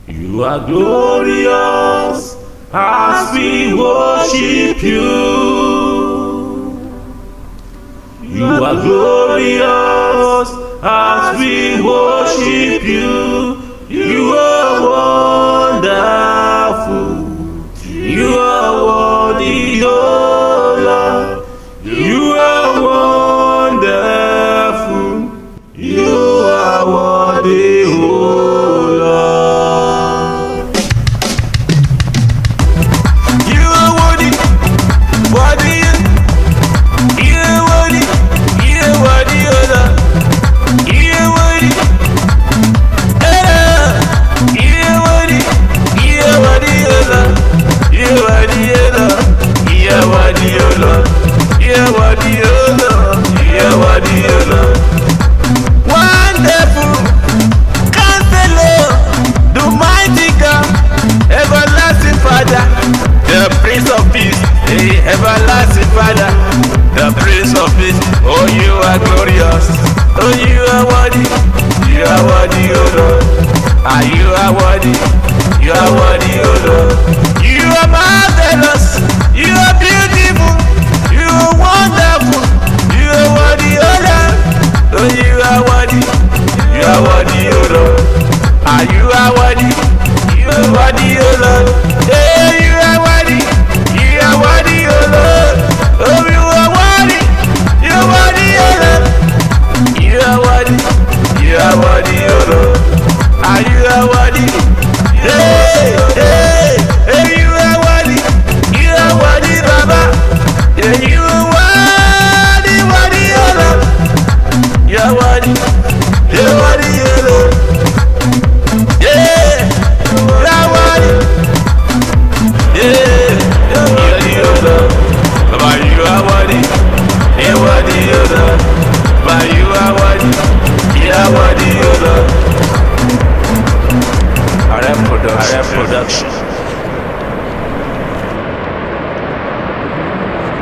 You are glorious as we worship you. You are glorious as we worship you. You are wonderful. You are worthy, oh Lord. You are wonderful. You are worthy, oh Lord. You are worthy, worthy. You are worthy, you are worthy, oh Lord. You are worthy, you are worthy, you are worthy, oh Lord. You are worthy, oh Lord. You are worthy, oh Lord. You are worthy, oh Lord. You are worthy, oh Lord. Wonderful Counselor, the mighty God, everlasting Father, the Prince of Peace, the everlasting Father, the Prince of Peace. Oh, you are glorious. Oh, you are worthy. You are worthy, oh Lord. Ah, you are worthy. You are worthy, oh Lord. You are marvelous. You are beautiful. You are wonderful. You are worthy, oh Lord. Oh, you are worthy. You are worthy, oh Lord. Ah, you are worthy. You are worthy, oh Lord. Hey, you are worthy. You are worthy, oh Lord. Oh, you are worthy. You are worthy, oh Lord. You are worthy. You are worthy, oh Lord. Ah, you are worthy. Hey, hey, hey, you are worthy. You are worthy, Baba. Yeah, you are worthy, worthy, oh Lord. You are worthy. You are worthy, oh Lord. Yeah, you are worthy. Yeah, you are worthy, oh Lord. Baba, you are worthy. You are worthy, oh Lord. Baba, you are worthy. You are worthy, oh Lord. RM Production.